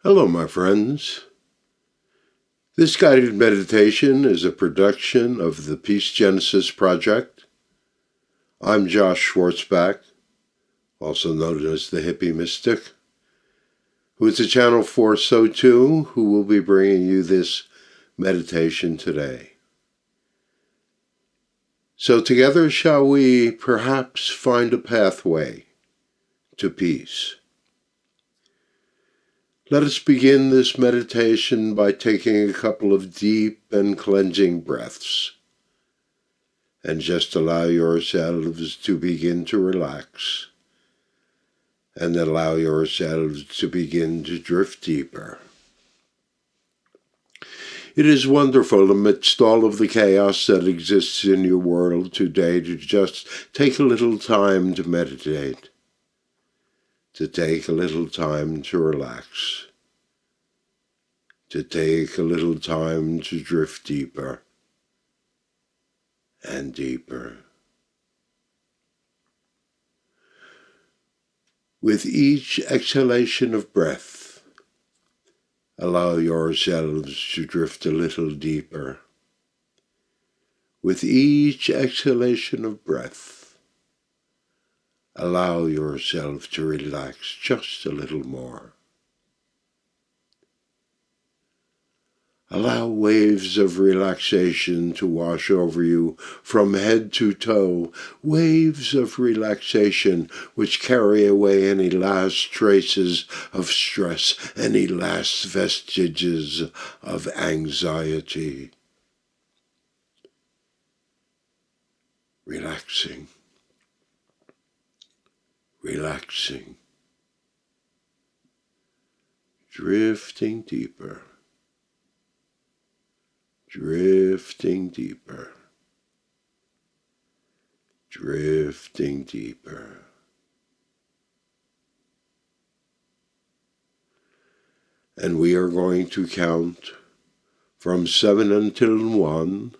Hello, my friends. This guided meditation is a production of the Peace Genesis Project. I'm Josh Schwartzbach, also known as the Hippie Mystic, who is a channel for SOTU, who will be bringing you this meditation today. So together shall we perhaps find a pathway to peace. Let us begin this meditation by taking a couple of deep and cleansing breaths, and just allow yourselves to begin to relax, and allow yourselves to begin to drift deeper. It is wonderful amidst all of the chaos that exists in your world today to just take a little time to meditate, to take a little time to relax, to take a little time to drift deeper and deeper. With each exhalation of breath, allow yourselves to drift a little deeper. With each exhalation of breath, allow yourself to relax just a little more. Allow waves of relaxation to wash over you from head to toe, waves of relaxation which carry away any last traces of stress, any last vestiges of anxiety. Relaxing, relaxing, drifting deeper. Drifting deeper, drifting deeper. And we are going to count from 7 until 1,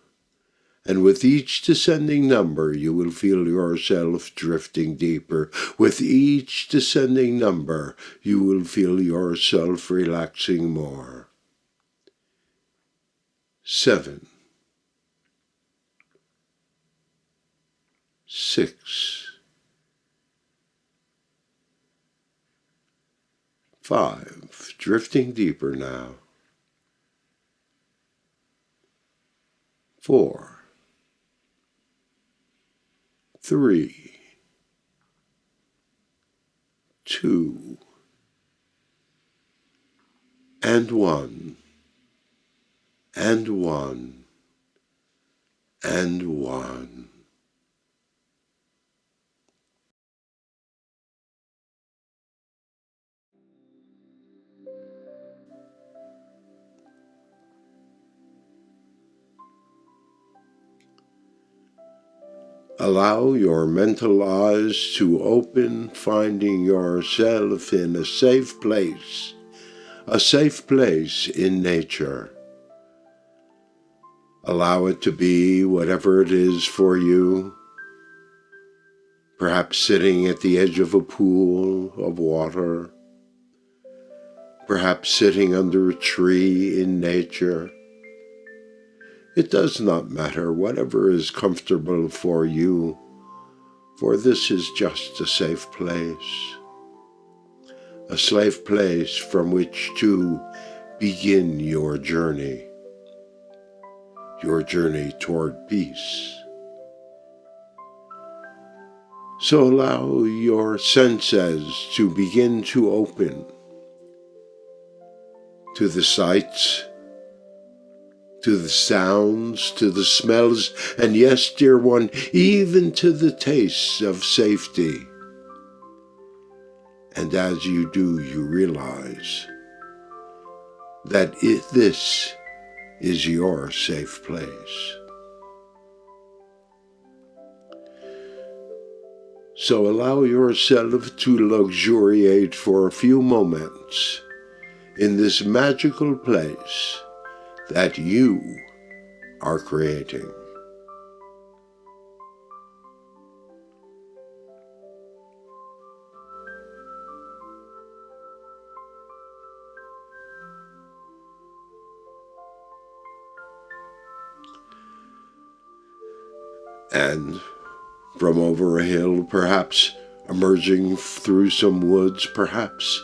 and with each descending number you will feel yourself drifting deeper. With each descending number you will feel yourself relaxing more. 7, 6, 5, drifting deeper now. 4, 3, 2, and 1. And 1, and 1. Allow your mental eyes to open, finding yourself in a safe place in nature. Allow it to be whatever it is for you, perhaps sitting at the edge of a pool of water, perhaps sitting under a tree in nature. It does not matter, whatever is comfortable for you, for this is just a safe place from which to begin your journey toward peace. So allow your senses to begin to open to the sights, to the sounds, to the smells, and yes, dear one, even to the tastes of safety. And as you do, you realize that this is your safe place. So allow yourself to luxuriate for a few moments in this magical place that you are creating. And from over a hill, perhaps emerging through some woods, perhaps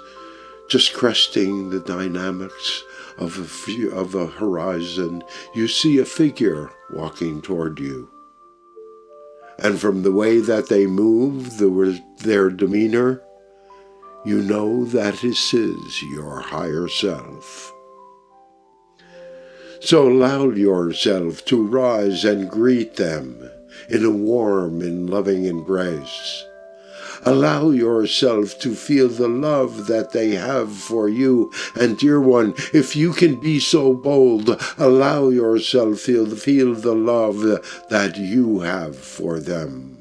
just cresting the dynamics of a horizon, you see a figure walking toward you. And from the way that they move, their demeanor, you know that this is your higher self. So allow yourself to rise and greet them in a warm and loving embrace. Allow yourself to feel the love that they have for you. And dear one, if you can be so bold, allow yourself feel the love that you have for them.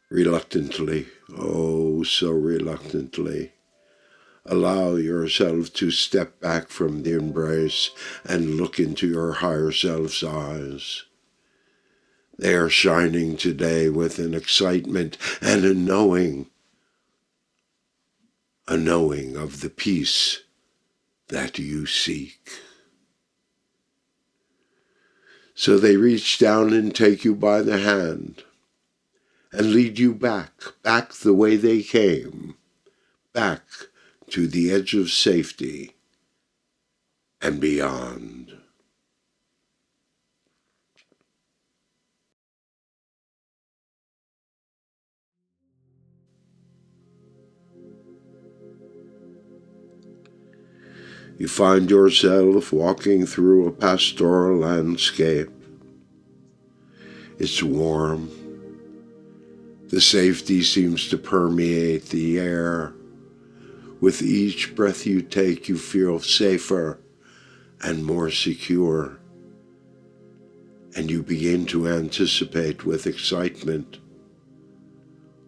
Reluctantly, oh so reluctantly, allow yourself to step back from the embrace and look into your higher self's eyes. They are shining today with an excitement and a knowing of the peace that you seek. So they reach down and take you by the hand and lead you back the way they came, back to the edge of safety and beyond. You find yourself walking through a pastoral landscape. It's warm. The safety seems to permeate the air. With each breath you take, you feel safer and more secure. And you begin to anticipate with excitement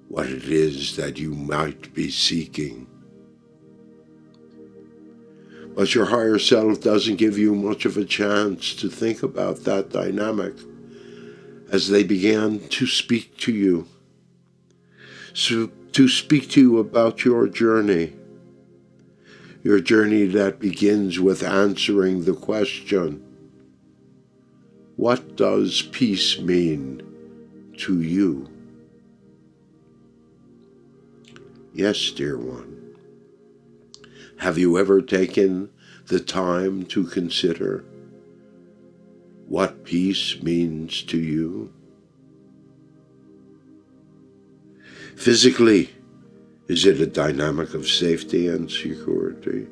what it is that you might be seeking. But your higher self doesn't give you much of a chance to think about that dynamic as they began to speak to you. So, to speak to you about your journey that begins with answering the question, what does peace mean to you? Yes, dear one. Have you ever taken the time to consider what peace means to you? Physically, is it a dynamic of safety and security?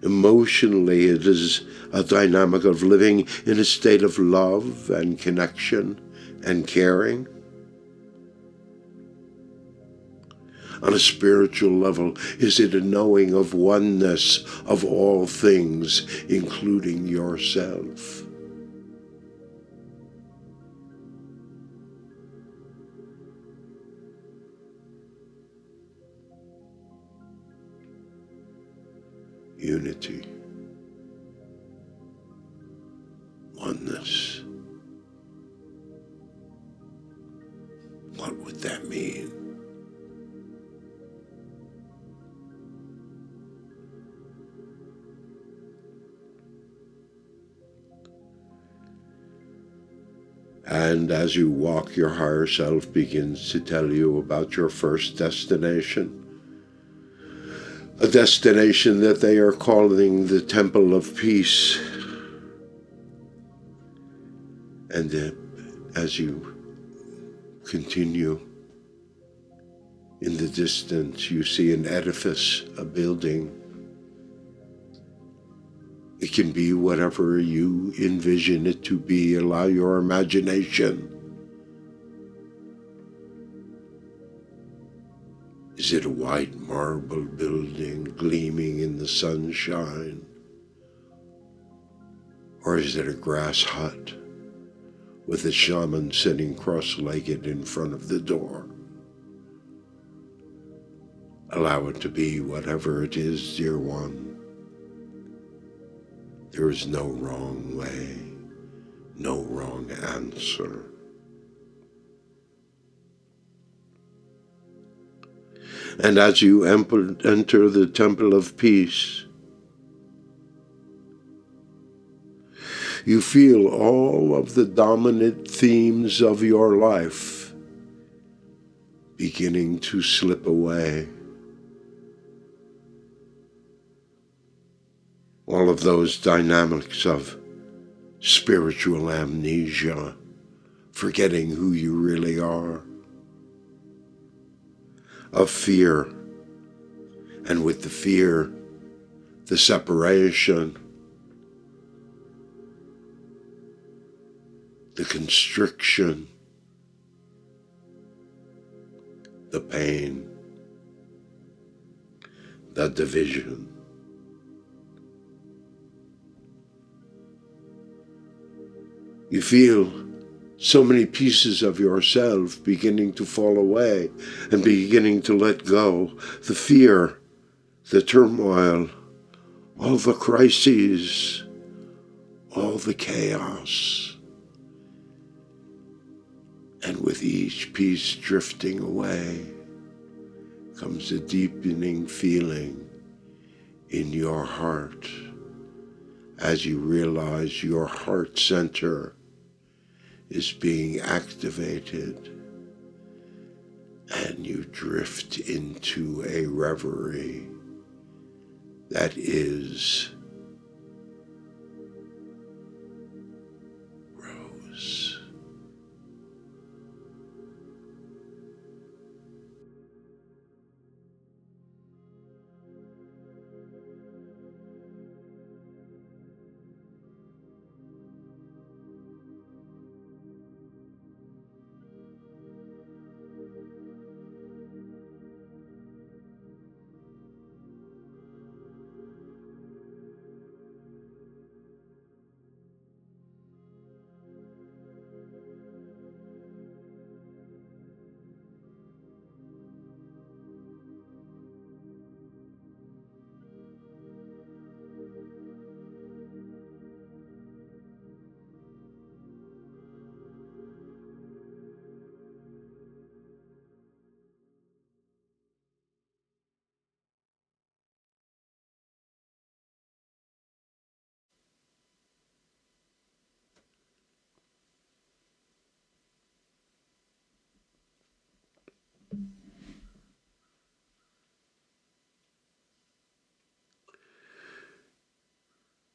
Emotionally, it is a dynamic of living in a state of love and connection and caring. On a spiritual level, is it a knowing of oneness of all things, including yourself? Unity, oneness. What would that mean? And as you walk, your higher self begins to tell you about your first destination. a destination that they are calling the Temple of Peace. And as you continue, in the distance you see an edifice, a building. It can be whatever you envision it to be. Allow your imagination. Is it a white marble building gleaming in the sunshine? Or is it a grass hut with a shaman sitting cross-legged in front of the door? Allow it to be whatever it is, dear one. There is no wrong way, no wrong answer. And as you enter the Temple of Peace, you feel all of the dominant themes of your life beginning to slip away. All of those dynamics of spiritual amnesia, forgetting who you really are, of fear, and with the fear, the separation, the constriction, the pain, the division. You feel so many pieces of yourself beginning to fall away and beginning to let go. The fear, the turmoil, all the crises, all the chaos. And with each piece drifting away comes a deepening feeling in your heart as you realize your heart center is being activated, and you drift into a reverie that is Rose.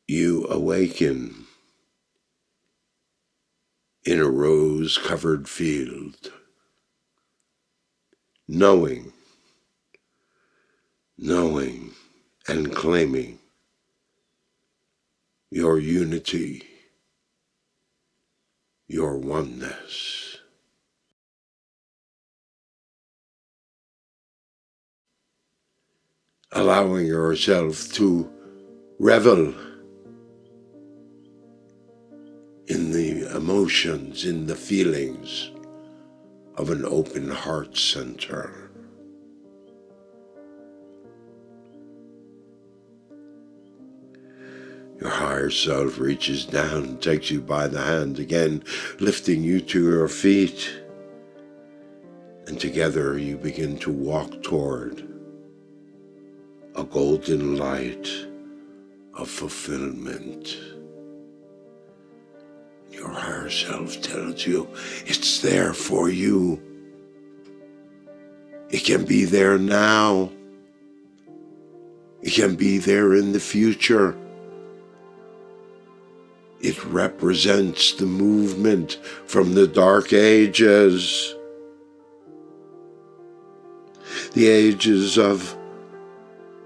You awaken in a rose-covered field, knowing and claiming your unity, your oneness. Allowing yourself to revel in the emotions, in the feelings of an open heart center. Your higher self reaches down and takes you by the hand, again lifting you to your feet. And together you begin to walk toward a golden light of fulfillment. Your higher self tells you it's there for you. It can be there now. It can be there in the future. It represents the movement from the Dark Ages. The ages of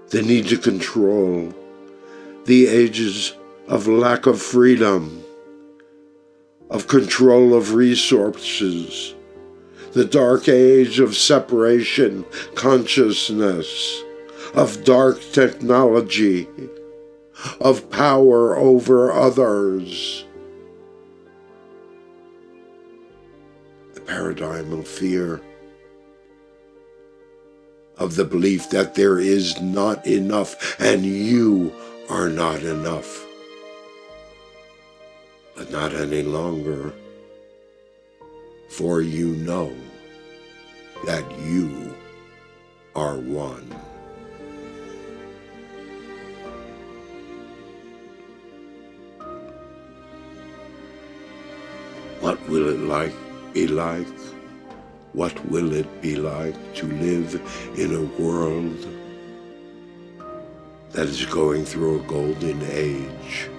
the need to control. The ages of lack of freedom, of control of resources. The dark age of separation, consciousness, of dark technology, of power over others. The paradigm of fear, of the belief that there is not enough and you are not enough. But not any longer, for you know that you are one. What will it be like? What will it be like to live in a world that is going through a golden age?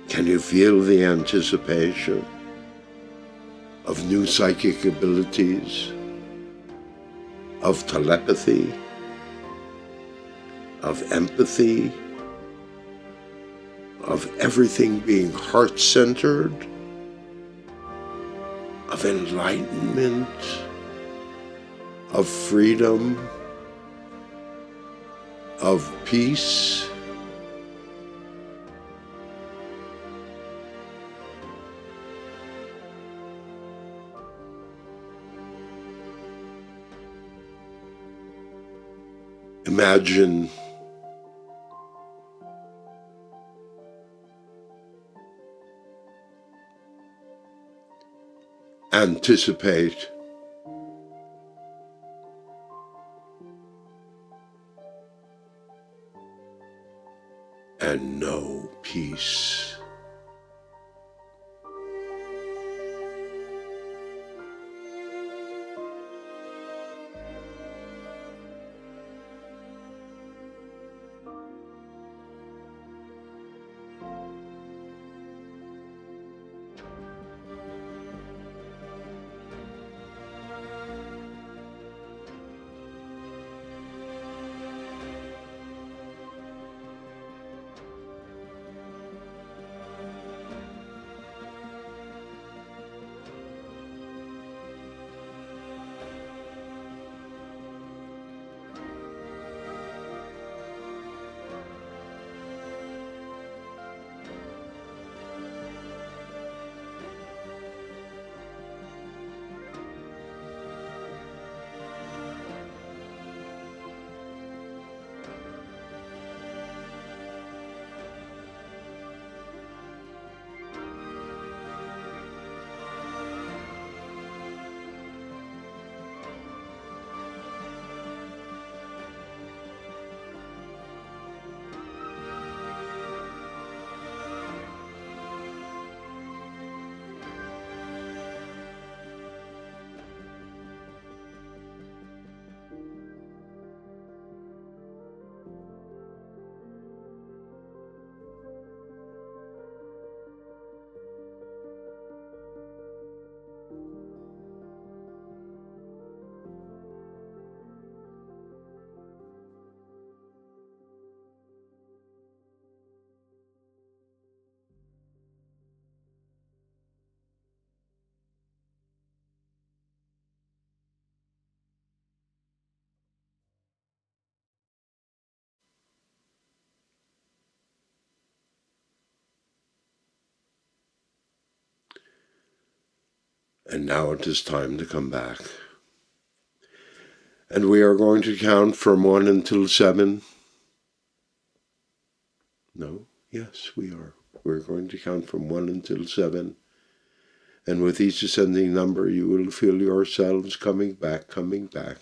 Can you feel the anticipation of new psychic abilities, of telepathy, of empathy, of everything being heart-centered, of enlightenment, of freedom, of peace? Imagine anticipate and know peace. And now it is time to come back. And we are going to count from 1 until 7. No, yes, we are. We're going to count from 1 until 7. And with each ascending number, you will feel yourselves coming back, coming back.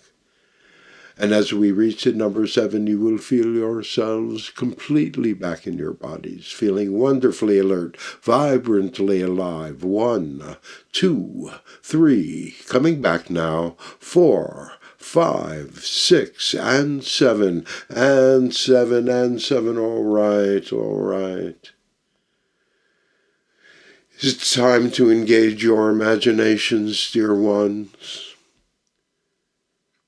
And as we reach to number 7, you will feel yourselves completely back in your bodies, feeling wonderfully alert, vibrantly alive. 1, 2, 3, coming back now. 4, 5, 6, and 7, and 7, and 7. All right, all right. It's time to engage your imaginations, dear ones.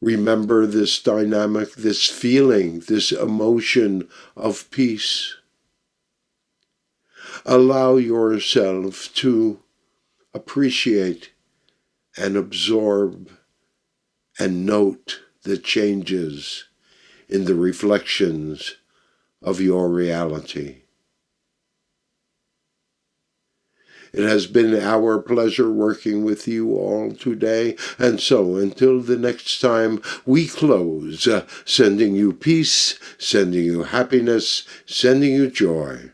Remember this dynamic, this feeling, this emotion of peace. Allow yourself to appreciate and absorb and note the changes in the reflections of your reality. It has been our pleasure working with you all today, and so until the next time we close, sending you peace, sending you happiness, sending you joy.